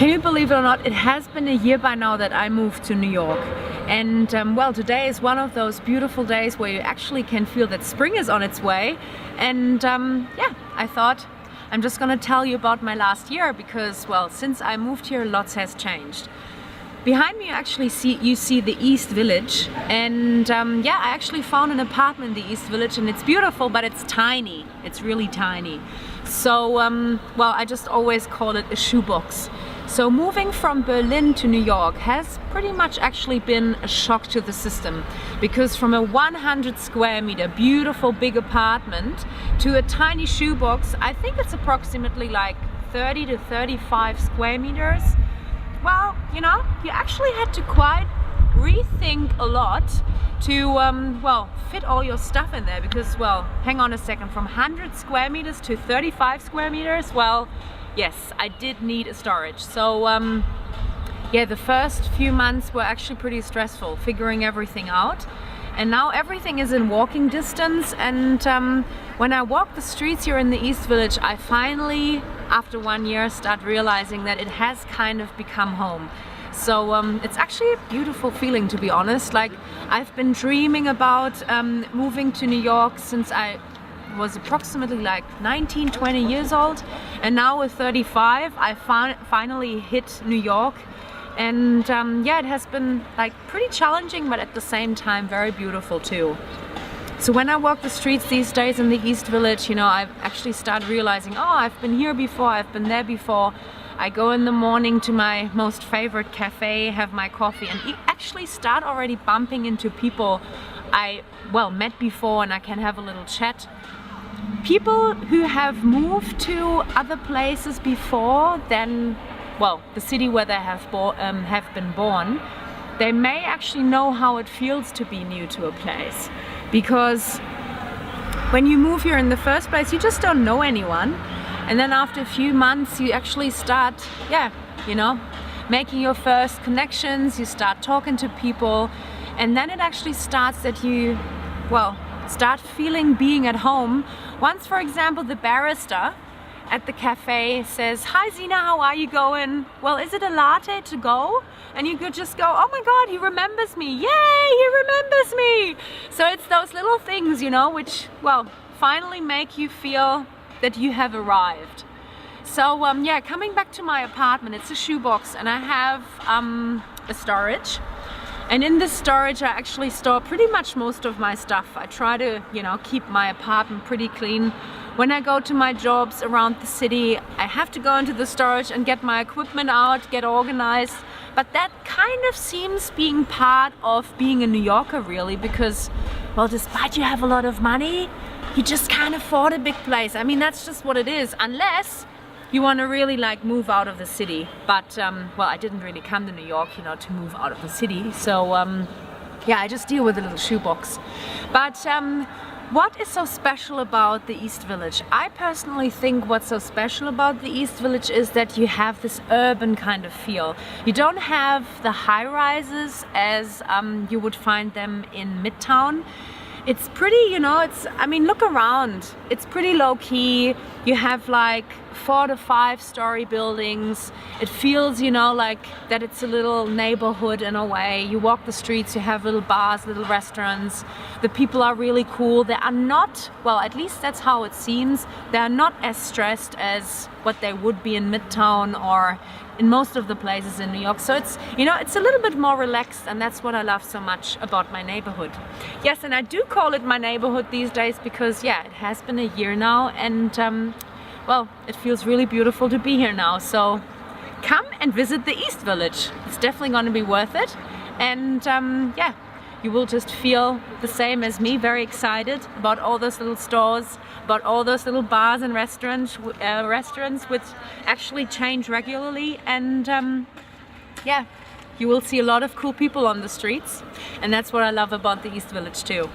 Can you believe it or not, it has been a year by now that I moved to New York. And well, today is one of those beautiful days where you actually can feel that spring is on its way. And yeah, I thought I'm just gonna tell you about my last year because, well, since I moved here, lots has changed. Behind me you see the East Village, and yeah, I actually found an apartment in the East Village, and it's beautiful, but it's tiny. It's really tiny. So well, I just always call it a shoebox. So moving from Berlin to New York has pretty much actually been a shock to the system, because from a 100 square meter beautiful big apartment to a tiny shoebox, I think it's approximately like 30 to 35 square meters. Well, you know, you actually had to quite rethink a lot to well, fit all your stuff in there, because, well, hang on a second, from 100 square meters to 35 square meters, well, yes, I did need a storage. So yeah, the first few months were actually pretty stressful, figuring everything out. And now everything is in walking distance, and when I walk the streets here in the East Village, I finally, after 1 year, start realizing that it has kind of become home. So it's actually a beautiful feeling, to be honest. Like, I've been dreaming about moving to New York since I was approximately like 19, 20 years old, and now with 35 I finally hit New York. And yeah, it has been like pretty challenging, but at the same time very beautiful too. So when I walk the streets these days in the East Village, you know, I actually start realizing, oh, I've been here before, I've been there before. I go in the morning to my most favorite cafe, have my coffee, and actually start already bumping into people I, well, met before, and I can have a little chat. People who have moved to other places before than, well, the city where they have been born, they may actually know how it feels to be new to a place. Because when you move here in the first place, you just don't know anyone. And then after a few months, you actually start, yeah, you know, making your first connections, you start talking to people, and then it actually starts that you, well, start feeling being at home. Once, for example, the barista at the cafe says, "Hi Zina, how are you going? Well, is it a latte to go?" And you could just go, "Oh my God, he remembers me. Yay, he remembers me." So it's those little things, you know, which, well, finally make you feel that you have arrived. So yeah, coming back to my apartment, it's a shoebox, and I have a storage. And in this storage, I actually store pretty much most of my stuff. I try to, you know, keep my apartment pretty clean. When I go to my jobs around the city, I have to go into the storage and get my equipment out, get organized. But that kind of seems being part of being a New Yorker, really, because, well, despite you have a lot of money, you just can't afford a big place. I mean, that's just what it is, unless you want to really like move out of the city. But well, I didn't really come to New York, you know, to move out of the city. So yeah, I just deal with a little shoebox. But what is so special about the East Village? I personally think what's so special about the East Village is that you have this urban kind of feel. You don't have the high rises as you would find them in Midtown. It's pretty, you know, I mean, look around. It's pretty low key. You have like 4 to 5 story buildings. It feels, you know, like that it's a little neighborhood in a way. You walk the streets, you have little bars, little restaurants. The people are really cool. They are not, well, at least that's how it seems. They are not as stressed as what they would be in Midtown or in most of the places in New York. So it's, you know, it's a little bit more relaxed, and that's what I love so much about my neighborhood. Yes, and I do call it my neighborhood these days because, yeah, it has been a year now, and well, it feels really beautiful to be here now. So come and visit the East Village. It's definitely going to be worth it. And yeah, you will just feel the same as me, very excited about all those little stores, about all those little bars and restaurants which actually change regularly. And yeah, you will see a lot of cool people on the streets, and that's what I love about the East Village too.